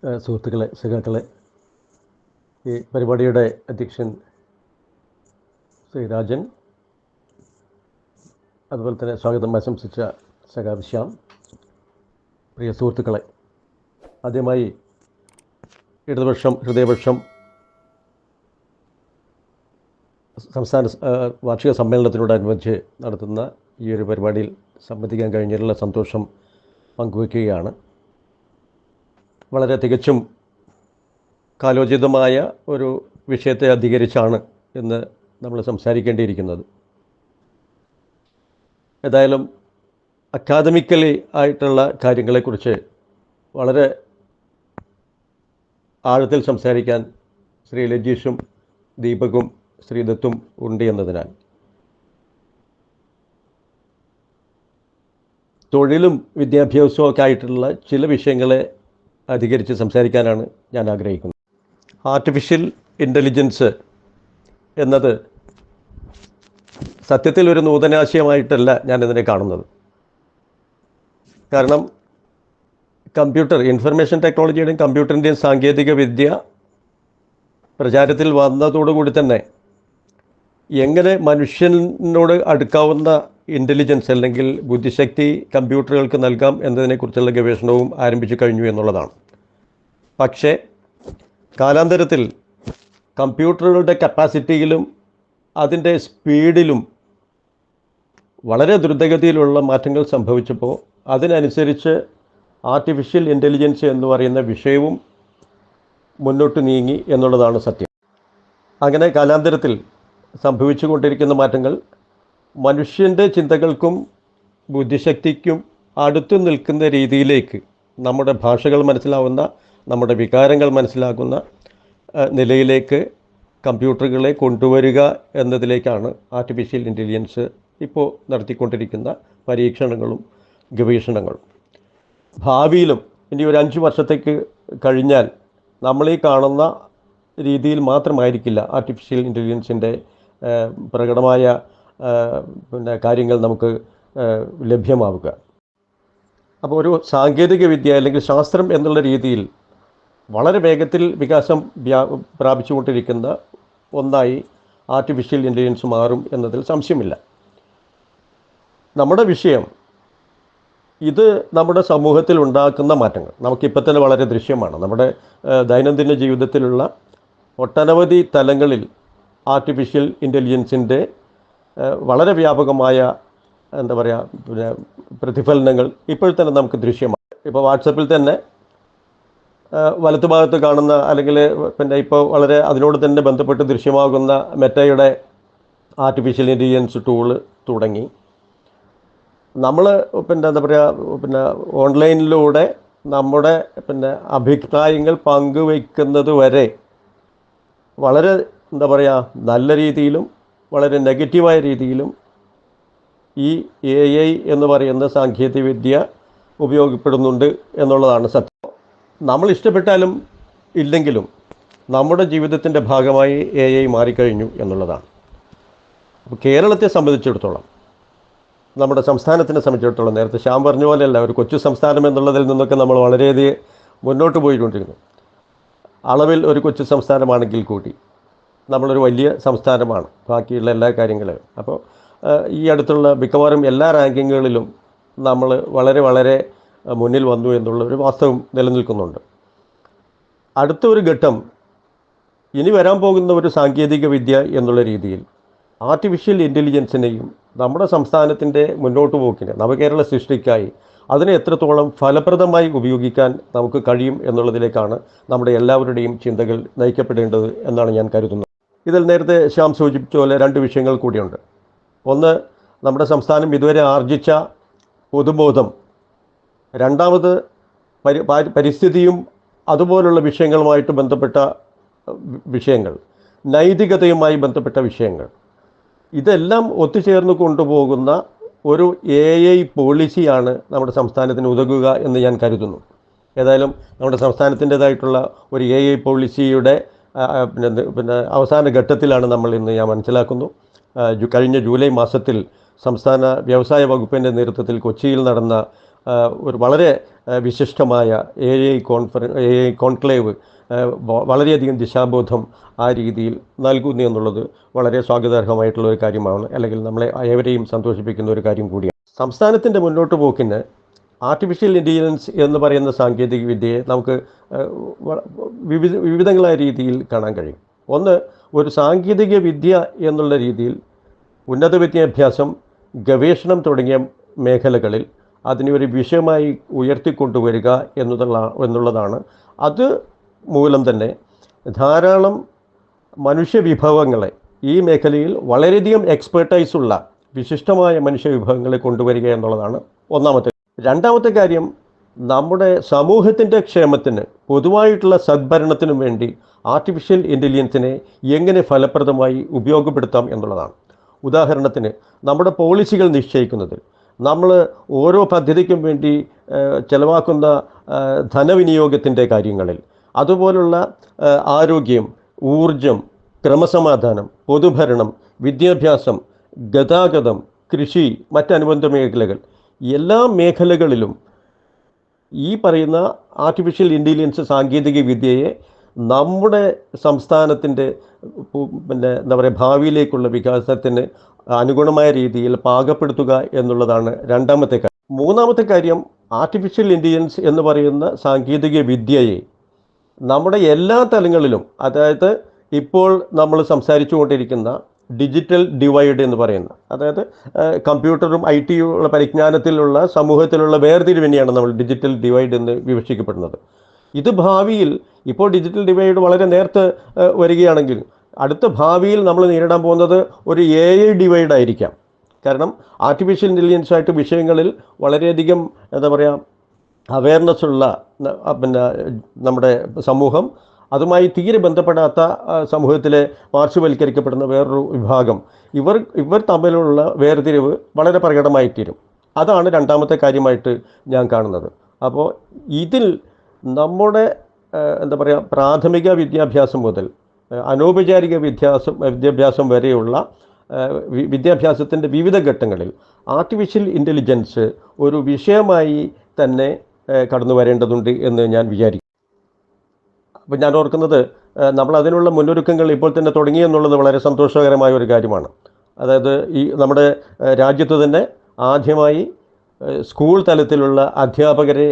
സുഹൃത്തുക്കളെ, സഖാക്കളെ, ഈ പരിപാടിയുടെ അധ്യക്ഷൻ ശ്രീ രാജൻ, അതുപോലെ തന്നെ സ്വാഗതം ആശംസിച്ച സഖാവ് ശ്യാം, പ്രിയ സുഹൃത്തുക്കളെ, ആദ്യമായി ഇടതുപക്ഷം ഹൃദയപക്ഷം സംസ്ഥാന വാർഷിക സമ്മേളനത്തിനോടനുബന്ധിച്ച് നടത്തുന്ന ഈ ഒരു പരിപാടിയിൽ സംബന്ധിക്കാൻ കഴിഞ്ഞതിലുള്ള സന്തോഷം പങ്കുവയ്ക്കുകയാണ്. വളരെ തികച്ചും കാലോചിതമായ ഒരു വിഷയത്തെ അധികരിച്ചാണ് ഇന്ന് നമ്മൾ സംസാരിക്കേണ്ടിയിരിക്കുന്നത്. ഏതായാലും അക്കാദമിക്കലി ആയിട്ടുള്ള കാര്യങ്ങളെക്കുറിച്ച് വളരെ ആഴത്തിൽ സംസാരിക്കാൻ ശ്രീ ലജീഷും ദീപകും ശ്രീദത്തും ഉണ്ട് എന്നതിനാൽ തൊഴിലും വിദ്യാഭ്യാസവും ഒക്കെ ആയിട്ടുള്ള ചില വിഷയങ്ങളെ അധികരിച്ച് സംസാരിക്കാനാണ് ഞാൻ ആഗ്രഹിക്കുന്നത്. ആർട്ടിഫിഷ്യൽ ഇൻ്റലിജൻസ് എന്നത് സത്യത്തിൽ ഒരു നൂതനാശയമായിട്ടല്ല ഞാനിതിനെ കാണുന്നത്. കാരണം ഇൻഫർമേഷൻ ടെക്നോളജിയുടെയും കമ്പ്യൂട്ടറിൻ്റെയും സാങ്കേതിക വിദ്യ പ്രചാരത്തിൽ വന്നതോടുകൂടി തന്നെ എങ്ങനെ മനുഷ്യനോട് അടുക്കാവുന്ന ഇൻ്റലിജൻസ് അല്ലെങ്കിൽ ബുദ്ധിശക്തി കമ്പ്യൂട്ടറുകൾക്ക് നൽകാം എന്നതിനെക്കുറിച്ചുള്ള ഗവേഷണവും ആരംഭിച്ചു കഴിഞ്ഞു എന്നുള്ളതാണ്. പക്ഷേ കാലാന്തരത്തിൽ കമ്പ്യൂട്ടറുകളുടെ കപ്പാസിറ്റിയിലും അതിൻ്റെ സ്പീഡിലും വളരെ ദ്രുതഗതിയിലുള്ള മാറ്റങ്ങൾ സംഭവിച്ചപ്പോൾ അതിനനുസരിച്ച് ആർട്ടിഫിഷ്യൽ ഇൻ്റലിജൻസ് എന്ന് പറയുന്ന വിഷയവും മുന്നോട്ട് നീങ്ങി എന്നുള്ളതാണ് സത്യം. അങ്ങനെ കാലാന്തരത്തിൽ സംഭവിച്ചു കൊണ്ടിരിക്കുന്ന മാറ്റങ്ങൾ മനുഷ്യൻ്റെ ചിന്തകൾക്കും ബുദ്ധിശക്തിക്കും അടുത്തു നിൽക്കുന്ന രീതിയിലേക്ക് നമ്മുടെ ഭാഷകൾ മനസ്സിലാവുന്ന, നമ്മുടെ വികാരങ്ങൾ മനസ്സിലാക്കുന്ന നിലയിലേക്ക് കമ്പ്യൂട്ടറുകളെ കൊണ്ടുവരിക എന്നതിലേക്കാണ് ആർട്ടിഫിഷ്യൽ ഇൻ്റലിജൻസ് ഇപ്പോൾ നടത്തിക്കൊണ്ടിരിക്കുന്ന പരീക്ഷണങ്ങളും ഗവേഷണങ്ങളും. ഭാവിയിലും ഇനി ഒരു 5 വർഷത്തേക്ക് കഴിഞ്ഞാൽ നമ്മളീ കാണുന്ന രീതിയിൽ മാത്രമായിരിക്കില്ല ആർട്ടിഫിഷ്യൽ ഇൻ്റലിജൻസിൻ്റെ പ്രകടമായ കാര്യങ്ങൾ നമുക്ക് ലഭ്യമാവുക. അപ്പോൾ ഒരു സാങ്കേതിക വിദ്യ അല്ലെങ്കിൽ ശാസ്ത്രം എന്നുള്ള രീതിയിൽ വളരെ വേഗത്തിൽ വികാസം പ്രാപിച്ചുകൊണ്ടിരിക്കുന്ന ഒന്നായി ആർട്ടിഫിഷ്യൽ ഇൻ്റലിജൻസ് മാറും എന്നതിൽ സംശയമില്ല. നമ്മുടെ വിഷയം ഇത് നമ്മുടെ സമൂഹത്തിൽ ഉണ്ടാക്കുന്ന മാറ്റങ്ങൾ നമുക്കിപ്പോൾ തന്നെ വളരെ ദൃശ്യമാണ്. നമ്മുടെ ദൈനംദിന ജീവിതത്തിലുള്ള ഒട്ടനവധി തലങ്ങളിൽ ആർട്ടിഫിഷ്യൽ ഇൻ്റലിജൻസിൻ്റെ വളരെ വ്യാപകമായ പ്രതിഫലനങ്ങൾ ഇപ്പോൾ തന്നെ നമുക്ക് ദൃശ്യമാണ്. ഇപ്പോൾ വാട്സപ്പിൽ തന്നെ വലത്തുഭാഗത്ത് കാണുന്ന അല്ലെങ്കിൽ ഇപ്പോൾ വളരെ അതിനോട് തന്നെ ബന്ധപ്പെട്ട് ദൃശ്യമാകുന്ന മെറ്റയുടെ ആർട്ടിഫിഷ്യൽ ഇൻ്റലിജൻസ് ടൂള് തുടങ്ങി നമ്മൾ ഓൺലൈനിലൂടെ നമ്മുടെ അഭിപ്രായങ്ങൾ പങ്കുവയ്ക്കുന്നത് വരെ വളരെ നല്ല രീതിയിലും വളരെ നെഗറ്റീവായ രീതിയിലും ഈ AI എന്ന് പറയുന്ന സാങ്കേതികവിദ്യ ഉപയോഗപ്പെടുന്നുണ്ട് എന്നുള്ളതാണ് സത്യം. നമ്മൾ ഇഷ്ടപ്പെട്ടാലും ഇല്ലെങ്കിലും നമ്മുടെ ജീവിതത്തിൻ്റെ ഭാഗമായി AI മാറിക്കഴിഞ്ഞു എന്നുള്ളതാണ്. അപ്പോൾ കേരളത്തെ സംബന്ധിച്ചിടത്തോളം, നമ്മുടെ സംസ്ഥാനത്തിനെ സംബന്ധിച്ചിടത്തോളം, നേരത്തെ ശ്യാം പറഞ്ഞ പോലെയല്ല, ഒരു കൊച്ചു സംസ്ഥാനം എന്നുള്ളതിൽ നിന്നൊക്കെ നമ്മൾ വളരെയധികം മുന്നോട്ട് പോയിക്കൊണ്ടിരുന്നു. അളവിൽ ഒരു കൊച്ചു സംസ്ഥാനമാണെങ്കിൽ കൂടി നമ്മളൊരു വലിയ സംസ്ഥാനമാണ് ബാക്കിയുള്ള എല്ലാ കാര്യങ്ങളും. അപ്പോൾ ഈ അടുത്തുള്ള മിക്കവാറും എല്ലാ റാങ്കിങ്ങുകളിലും നമ്മൾ വളരെ വളരെ മുന്നിൽ വന്നു എന്നുള്ളൊരു വാസ്തവം നിലനിൽക്കുന്നുണ്ട്. അടുത്തൊരു ഘട്ടം ഇനി വരാൻ പോകുന്ന ഒരു സാങ്കേതിക വിദ്യ എന്നുള്ള രീതിയിൽ ആർട്ടിഫിഷ്യൽ ഇൻ്റലിജൻസിനെയും നമ്മുടെ സംസ്ഥാനത്തിൻ്റെ മുന്നോട്ട് പോക്കിന്, നവകേരള സൃഷ്ടിക്കായി അതിനെ എത്രത്തോളം ഫലപ്രദമായി ഉപയോഗിക്കാൻ നമുക്ക് കഴിയും എന്നുള്ളതിലേക്കാണ് നമ്മുടെ എല്ലാവരുടെയും ചിന്തകൾ നയിക്കപ്പെടേണ്ടത് എന്നാണ് ഞാൻ കരുതുന്നത്. ഇതിൽ നേരത്തെ ശ്യാം സൂചിപ്പിച്ച പോലെ 2 വിഷയങ്ങൾ കൂടിയുണ്ട്. ഒന്ന്, നമ്മുടെ സംസ്ഥാനം ഇതുവരെ ആർജിച്ച പൊതുബോധം. രണ്ടാമത്, പരിസ്ഥിതിയും അതുപോലുള്ള വിഷയങ്ങളുമായിട്ട് ബന്ധപ്പെട്ട വിഷയങ്ങൾ, നൈതികതയുമായി ബന്ധപ്പെട്ട വിഷയങ്ങൾ. ഇതെല്ലാം ഒത്തുചേർന്ന് കൊണ്ടുപോകുന്ന ഒരു AI പോളിസിയാണ് നമ്മുടെ സംസ്ഥാനത്തിന് ഉതകുക എന്ന് ഞാൻ കരുതുന്നു. ഏതായാലും നമ്മുടെ സംസ്ഥാനത്തിൻ്റേതായിട്ടുള്ള ഒരു AI പോളിസിയുടെ അവസാന ഘട്ടത്തിലാണ് നമ്മൾ ഇന്ന്, ഞാൻ മനസ്സിലാക്കുന്നു. കഴിഞ്ഞ ജൂലൈ മാസത്തിൽ സംസ്ഥാന വ്യവസായ വകുപ്പിൻ്റെ നേതൃത്വത്തിൽ കൊച്ചിയിൽ നടന്ന ഒരു വളരെ വിശിഷ്ടമായ AI കോൺക്ലേവ് വളരെയധികം ദിശാബോധം ആ രീതിയിൽ നൽകുന്നു എന്നുള്ളത് വളരെ സ്വാഗതാർഹമായിട്ടുള്ള ഒരു കാര്യമാണ്, അല്ലെങ്കിൽ നമ്മളെ ഏവരെയും സന്തോഷിപ്പിക്കുന്ന ഒരു കാര്യം കൂടിയാണ്. സംസ്ഥാനത്തിൻ്റെ മുന്നോട്ട് പോക്കിന് ആർട്ടിഫിഷ്യൽ ഇൻ്റലിജൻസ് എന്ന് പറയുന്ന സാങ്കേതിക വിദ്യയെ നമുക്ക് വിവിധങ്ങളായ രീതിയിൽ കാണാൻ കഴിയും. ഒന്ന്, ഒരു സാങ്കേതിക വിദ്യ എന്നുള്ള രീതിയിൽ ഉന്നത വിദ്യാഭ്യാസം, ഗവേഷണം തുടങ്ങിയ മേഖലകളിൽ അതിനെ ഒരു വിഷയമായി ഉയർത്തിക്കൊണ്ടുവരിക എന്നുള്ളതാണ്. അത് മൂലം തന്നെ ധാരാളം മനുഷ്യവിഭവങ്ങളെ, ഈ മേഖലയിൽ വളരെയധികം എക്സ്പെർട്ടൈസുള്ള വിശിഷ്ടമായ മനുഷ്യവിഭവങ്ങളെ കൊണ്ടുവരിക എന്നുള്ളതാണ് ഒന്നാമത്തെ. രണ്ടാമത്തെ കാര്യം, നമ്മുടെ സമൂഹത്തിൻ്റെ ക്ഷേമത്തിന്, പൊതുവായിട്ടുള്ള സദ്ഭരണത്തിനും വേണ്ടി ആർട്ടിഫിഷ്യൽ ഇൻ്റലിജൻസിനെ എങ്ങനെ ഫലപ്രദമായി ഉപയോഗപ്പെടുത്താം എന്നുള്ളതാണ്. ഉദാഹരണത്തിന്, നമ്മുടെ പോളിസികൾ നിശ്ചയിക്കുന്നതിൽ, നമ്മൾ ഓരോ പദ്ധതിക്കും വേണ്ടി ചെലവാക്കുന്ന ധനവിനിയോഗത്തിൻ്റെ കാര്യങ്ങളിൽ, അതുപോലുള്ള ആരോഗ്യം, ഊർജം, ക്രമസമാധാനം, പൊതുഭരണം, വിദ്യാഭ്യാസം, ഗതാഗതം, കൃഷി, മറ്റനുബന്ധ മേഖലകൾ, എല്ലാ മേഖലകളിലും ഈ പറയുന്ന ആർട്ടിഫിഷ്യൽ ഇൻ്റലിജൻസ് സാങ്കേതിക വിദ്യയെ നമ്മുടെ സംസ്ഥാനത്തിൻ്റെ എന്താ പറയുക ഭാവിയിലേക്കുള്ള വികാസത്തിന് അനുഗുണമായ രീതിയിൽ പാകപ്പെടുത്തുക എന്നുള്ളതാണ് രണ്ടാമത്തെ കാര്യം. മൂന്നാമത്തെ കാര്യം, ആർട്ടിഫിഷ്യൽ ഇൻ്റലിജൻസ് എന്ന് പറയുന്ന സാങ്കേതിക വിദ്യയെ നമ്മുടെ എല്ലാ തലങ്ങളിലും, അതായത് ഇപ്പോൾ നമ്മൾ സംസാരിച്ചു കൊണ്ടിരിക്കുന്ന ഡിജിറ്റൽ ഡിവൈഡ് എന്ന് പറയുന്ന, അതായത് കമ്പ്യൂട്ടറും IT ഉള്ള പരിജ്ഞാനത്തിലുള്ള സമൂഹത്തിലുള്ള വേർതിരിവിനെയാണ് നമ്മൾ ഡിജിറ്റൽ ഡിവൈഡ് എന്ന് വിവക്ഷിക്കപ്പെടുന്നത്. ഇത് ഭാവിയിൽ, ഇപ്പോൾ ഡിജിറ്റൽ ഡിവൈഡ് വളരെ നേരത്തെ വരികയാണെങ്കിൽ അടുത്ത ഭാവിയിൽ നമ്മൾ നേരിടാൻ പോകുന്നത് ഒരു AI ഡിവൈഡ് ആയിരിക്കാം. കാരണം ആർട്ടിഫിഷ്യൽ ഇൻ്റലിജൻസായിട്ട് വിഷയങ്ങളിൽ വളരെയധികം എന്താ പറയുക അവയർനെസ് ഉള്ള നമ്മുടെ സമൂഹം, അതുമായി തീരെ ബന്ധപ്പെടാത്ത സമൂഹത്തിലെ പാർശ്വവൽക്കരിക്കപ്പെടുന്ന വേറൊരു വിഭാഗം, ഇവർ തമ്മിലുള്ള വേർതിരിവ് വളരെ പ്രകടമായിത്തീരും. അതാണ് രണ്ടാമത്തെ കാര്യമായിട്ട് ഞാൻ കാണുന്നത്. അപ്പോൾ ഇതിൽ നമ്മുടെ എന്താ പറയുക പ്രാഥമിക വിദ്യാഭ്യാസം മുതൽ അനൗപചാരിക വിദ്യാഭ്യാസം വരെയുള്ള വിദ്യാഭ്യാസത്തിൻ്റെ വിവിധ ഘട്ടങ്ങളിൽ ആർട്ടിഫിഷ്യൽ ഇൻ്റലിജൻസ് ഒരു വിഷയമായി തന്നെ കടന്നു വരേണ്ടതുണ്ട് എന്ന് ഞാൻ വിചാരിക്കും. അപ്പോൾ ഞാൻ ഓർക്കുന്നത്, നമ്മൾ അതിനുള്ള മുന്നൊരുക്കങ്ങൾ ഇപ്പോൾ തന്നെ തുടങ്ങി എന്നുള്ളത് വളരെ സന്തോഷകരമായ ഒരു കാര്യമാണ്. അതായത് ഈ നമ്മുടെ രാജ്യത്ത് തന്നെ ആദ്യമായി സ്കൂൾ തലത്തിലുള്ള അധ്യാപകരെ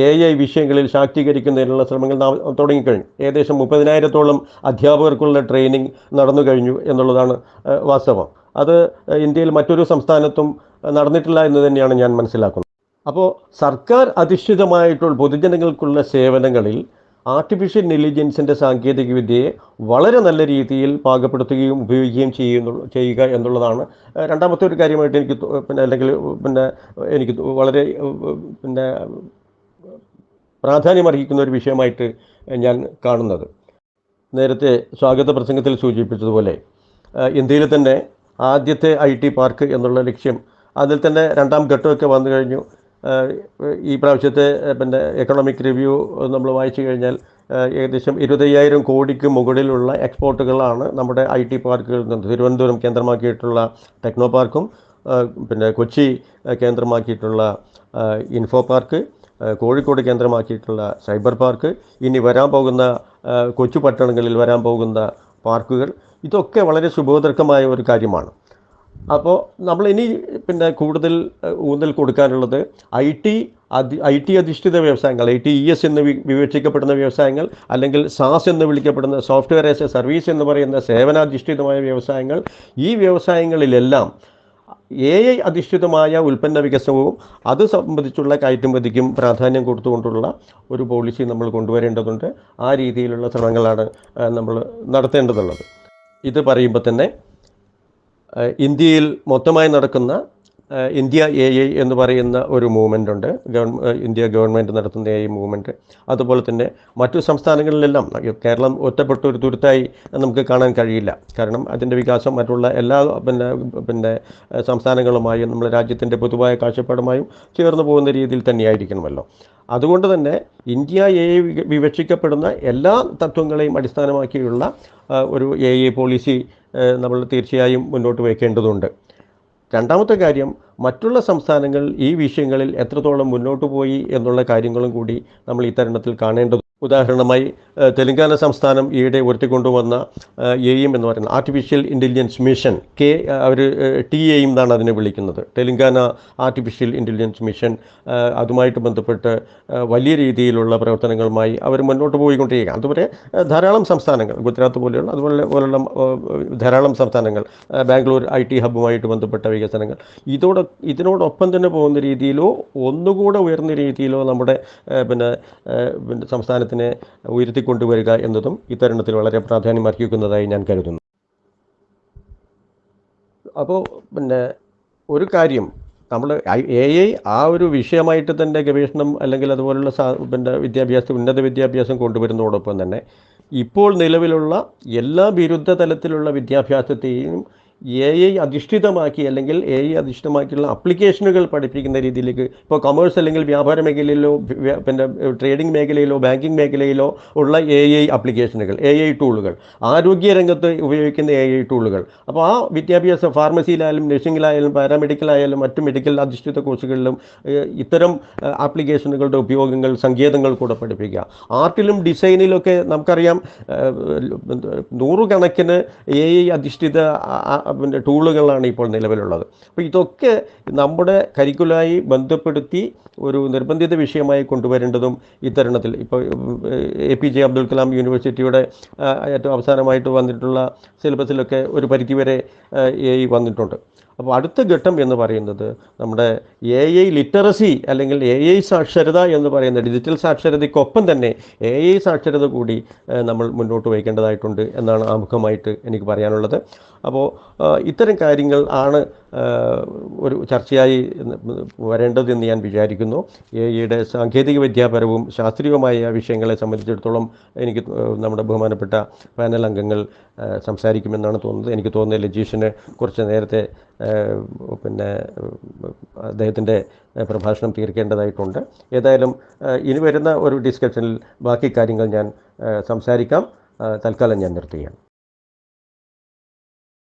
AI വിഷയങ്ങളിൽ ശാക്തീകരിക്കുന്നതിനുള്ള ശ്രമങ്ങൾ തുടങ്ങിക്കഴിഞ്ഞു. ഏകദേശം 30,000-ഓളം അധ്യാപകർക്കുള്ള ട്രെയിനിങ് നടന്നു കഴിഞ്ഞു എന്നുള്ളതാണ് വാസ്തവം. അത് ഇന്ത്യയിൽ മറ്റൊരു സംസ്ഥാനത്തും നടന്നിട്ടില്ല എന്ന് തന്നെയാണ് ഞാൻ മനസ്സിലാക്കുന്നത്. അപ്പോൾ സർക്കാർ അധിഷ്ഠിതമായിട്ടുള്ള പൊതുജനങ്ങൾക്കുള്ള സേവനങ്ങളിൽ ആർട്ടിഫിഷ്യൽ ഇൻ്റലിജൻസിൻ്റെ സാങ്കേതിക വിദ്യയെ വളരെ നല്ല രീതിയിൽ പാകപ്പെടുത്തുകയും ഉപയോഗിക്കുകയും ചെയ്യുക എന്നുള്ളതാണ് രണ്ടാമത്തെ ഒരു കാര്യമായിട്ട് എനിക്ക് എനിക്ക് വളരെ പ്രാധാന്യമർഹിക്കുന്ന ഒരു വിഷയമായിട്ട് ഞാൻ കാണുന്നത്. നേരത്തെ സ്വാഗത പ്രസംഗത്തിൽ സൂചിപ്പിച്ചതുപോലെ ഇന്ത്യയിൽ തന്നെ ആദ്യത്തെ IT പാർക്ക് എന്നുള്ള ലക്ഷ്യം, അതിൽ തന്നെ രണ്ടാം ഘട്ടമൊക്കെ വന്നു കഴിഞ്ഞു. ഈ പ്രാവശ്യത്തെ എക്കണോമിക് റിവ്യൂ നമ്മൾ വായിച്ചു കഴിഞ്ഞാൽ ഏകദേശം 25,000 കോടിക്ക് മുകളിലുള്ള എക്സ്പോർട്ടുകളാണ് നമ്മുടെ IT പാർക്കുകളിൽ നിന്ന്. തിരുവനന്തപുരം കേന്ദ്രമാക്കിയിട്ടുള്ള ടെക്നോ പാർക്കും കൊച്ചി കേന്ദ്രമാക്കിയിട്ടുള്ള ഇൻഫോ പാർക്ക്, കോഴിക്കോട് കേന്ദ്രമാക്കിയിട്ടുള്ള സൈബർ പാർക്ക്, ഇനി വരാൻ പോകുന്ന കൊച്ചു പട്ടണങ്ങളിൽ വരാൻ പോകുന്ന പാർക്കുകൾ, ഇതൊക്കെ വളരെ ശുഭോദർക്കമായ ഒരു കാര്യമാണ്. അപ്പോൾ നമ്മൾ ഇനി കൂടുതൽ ഊന്നൽ കൊടുക്കാനുള്ളത് IT അധിഷ്ഠിത വ്യവസായങ്ങൾ, ITES എന്ന് വിവക്ഷിക്കപ്പെടുന്ന വ്യവസായങ്ങൾ, അല്ലെങ്കിൽ SAS എന്ന് വിളിക്കപ്പെടുന്ന സോഫ്റ്റ്വെയർ ആസ് എ സർവീസ് എന്ന് പറയുന്ന സേവനാധിഷ്ഠിതമായ വ്യവസായങ്ങൾ, ഈ വ്യവസായങ്ങളിലെല്ലാം AI അധിഷ്ഠിതമായ ഉൽപ്പന്ന വികസനവും അത് സംബന്ധിച്ചുള്ള കയറ്റുമതിക്കും പ്രാധാന്യം കൊടുത്തുകൊണ്ടുള്ള ഒരു പോളിസി നമ്മൾ കൊണ്ടുവരേണ്ടതുണ്ട്. ആ രീതിയിലുള്ള ശ്രമങ്ങളാണ് നമ്മൾ നടത്തേണ്ടതുള്ളത്. ഇത് പറയുമ്പോൾ തന്നെ ഇന്ത്യയിൽ മൊത്തമായി നടക്കുന്ന ഇന്ത്യ AI എന്ന് പറയുന്ന ഒരു മൂവ്മെൻ്റ് ഉണ്ട്. ഇന്ത്യ ഗവൺമെൻറ് നടത്തുന്ന AI മൂവ്മെൻറ്റ്. അതുപോലെ തന്നെ മറ്റു സംസ്ഥാനങ്ങളിലെല്ലാം, കേരളം ഒറ്റപ്പെട്ട ഒരു തുരുത്തായി നമുക്ക് കാണാൻ കഴിയില്ല. കാരണം അതിൻ്റെ വികാസം മറ്റുള്ള എല്ലാ സംസ്ഥാനങ്ങളുമായും നമ്മുടെ രാജ്യത്തിൻ്റെ പൊതുവായ കാഴ്ചപ്പാടുമായും ചേർന്ന് പോകുന്ന രീതിയിൽ തന്നെയായിരിക്കണമല്ലോ. അതുകൊണ്ട് തന്നെ ഇന്ത്യ AI വിവക്ഷിക്കപ്പെടുന്ന എല്ലാ തത്വങ്ങളെയും അടിസ്ഥാനമാക്കിയുള്ള ഒരു AI പോളിസി നമ്മൾ തീർച്ചയായും മുന്നോട്ട് വയ്ക്കേണ്ടതുണ്ട്. രണ്ടാമത്തെ കാര്യം, മറ്റുള്ള സംസ്ഥാനങ്ങൾ ഈ വിഷയങ്ങളിൽ എത്രത്തോളം മുന്നോട്ട് പോയി എന്നുള്ള കാര്യങ്ങളും കൂടി നമ്മൾ ഈ തരുണത്തിൽ കാണേണ്ടത്. ഉദാഹരണമായി തെലങ്കാന സംസ്ഥാനം ഈയിടെ ഉയർത്തിക്കൊണ്ടുവന്ന എയിം എന്ന് പറയുന്നത് ആർട്ടിഫിഷ്യൽ ഇൻ്റലിജൻസ് മിഷൻ, അവർ TAIM എന്നാണ് അതിനെ വിളിക്കുന്നത്, തെലങ്കാന ആർട്ടിഫിഷ്യൽ ഇൻ്റലിജൻസ് മിഷൻ. അതുമായിട്ട് ബന്ധപ്പെട്ട് വലിയ രീതിയിലുള്ള പ്രവർത്തനങ്ങളുമായി അവർ മുന്നോട്ട് പോയിക്കൊണ്ടിരിക്കുകയാണ്. അതുവരെ ധാരാളം സംസ്ഥാനങ്ങൾ, ഗുജറാത്ത് പോലുള്ള ധാരാളം സംസ്ഥാനങ്ങൾ, ബാംഗ്ലൂർ IT ഹബ്ബുമായിട്ട് ബന്ധപ്പെട്ട വികസനങ്ങൾ, ഇതിനോടൊപ്പം തന്നെ പോകുന്ന രീതിയിലോ ഒന്നുകൂടെ ഉയർന്ന രീതിയിലോ നമ്മുടെ പിന്നെ സംസ്ഥാനത്തിനെ ഉയർത്തിക്കൊണ്ടുവരിക എന്നതും ഇത്തരുണത്തിൽ വളരെ പ്രാധാന്യം അർഹിക്കുന്നതായി ഞാൻ കരുതുന്നു. അപ്പോൾ പിന്നെ ഒരു കാര്യം, നമ്മൾ AI ആ ഒരു വിഷയമായിട്ട് തന്നെ ഗവേഷണം അല്ലെങ്കിൽ അതുപോലുള്ള പിന്നെ ഉന്നത വിദ്യാഭ്യാസം കൊണ്ടുവരുന്നതോടൊപ്പം തന്നെ ഇപ്പോൾ നിലവിലുള്ള എല്ലാ ബിരുദ തലത്തിലുള്ള വിദ്യാഭ്യാസത്തെയും AI അധിഷ്ഠിതമാക്കി അല്ലെങ്കിൽ AI അധിഷ്ഠിതമാക്കിയുള്ള ആപ്ലിക്കേഷനുകൾ പഠിപ്പിക്കുന്ന രീതിയിലേക്ക്, ഇപ്പോൾ കൊമേഴ്സ് അല്ലെങ്കിൽ വ്യാപാര മേഖലയിലോ പിന്നെ ട്രേഡിംഗ് മേഖലയിലോ ബാങ്കിങ് മേഖലയിലോ ഉള്ള AI ആപ്ലിക്കേഷനുകൾ, AI ടൂളുകൾ, ആരോഗ്യരംഗത്ത് ഉപയോഗിക്കുന്ന AI ടൂളുകൾ, അപ്പോൾ ആ വിദ്യാഭ്യാസ ഫാർമസിയിലായാലും നഴ്സിംഗിലായാലും പാരാമെഡിക്കലായാലും മറ്റു മെഡിക്കൽ അധിഷ്ഠിത കോഴ്സുകളിലും ഇത്തരം ആപ്ലിക്കേഷനുകളുടെ ഉപയോഗങ്ങൾ, സങ്കേതങ്ങൾ കൂടെ പഠിപ്പിക്കുക. ആർട്ടിലും ഡിസൈനിലൊക്കെ നമുക്കറിയാം നൂറുകണക്കിന് AI അധിഷ്ഠിത പിന്നെ ടൂളുകളാണ് ഇപ്പോൾ നിലവിലുള്ളത്. അപ്പോൾ ഇതൊക്കെ നമ്മുടെ കരിക്കുലായി ബന്ധപ്പെടുത്തി ഒരു നിർബന്ധിത വിഷയമായി കൊണ്ടുവരേണ്ടതും ഇത്തരുണത്തിൽ, ഇപ്പോൾ APJ അബ്ദുൽ കലാം യൂണിവേഴ്സിറ്റിയുടെ ഏറ്റവും അവസാനമായിട്ട് വന്നിട്ടുള്ള സിലബസിലൊക്കെ ഒരു പരിധിവരെ AI വന്നിട്ടുണ്ട്. അപ്പോൾ അടുത്ത ഘട്ടം എന്ന് പറയുന്നത് നമ്മുടെ AI ലിറ്ററസി അല്ലെങ്കിൽ AI സാക്ഷരത എന്ന് പറയുന്ന ഡിജിറ്റൽ സാക്ഷരതയ്ക്കൊപ്പം തന്നെ AI സാക്ഷരത കൂടി നമ്മൾ മുന്നോട്ട് വയ്ക്കേണ്ടതായിട്ടുണ്ട് എന്നാണ് ആമുഖമായിട്ട് എനിക്ക് പറയാനുള്ളത്. അപ്പോൾ ഇത്തരം കാര്യങ്ങൾ ആണ് ഒരു ചർച്ചയായി വരേണ്ടതെന്ന് ഞാൻ വിചാരിക്കുന്നു. AI സാങ്കേതിക വിദ്യാപരവും ശാസ്ത്രീയവുമായ വിഷയങ്ങളെ സംബന്ധിച്ചിടത്തോളം എനിക്ക് നമ്മുടെ ബഹുമാനപ്പെട്ട പാനൽ അംഗങ്ങൾ സംസാരിക്കുമെന്നാണ് തോന്നുന്നത്. എനിക്ക് തോന്നുന്നത് ലജീഷിന് കുറച്ച് നേരത്തെ പിന്നെ അദ്ദേഹത്തിൻ്റെ പ്രഭാഷണം തീർക്കേണ്ടതായിട്ടുണ്ട്. ഏതായാലും ഇനി വരുന്ന ഒരു ഡിസ്കഷനിൽ ബാക്കി കാര്യങ്ങൾ ഞാൻ സംസാരിക്കാം. തൽക്കാലം ഞാൻ നിർത്തുകയാണ്.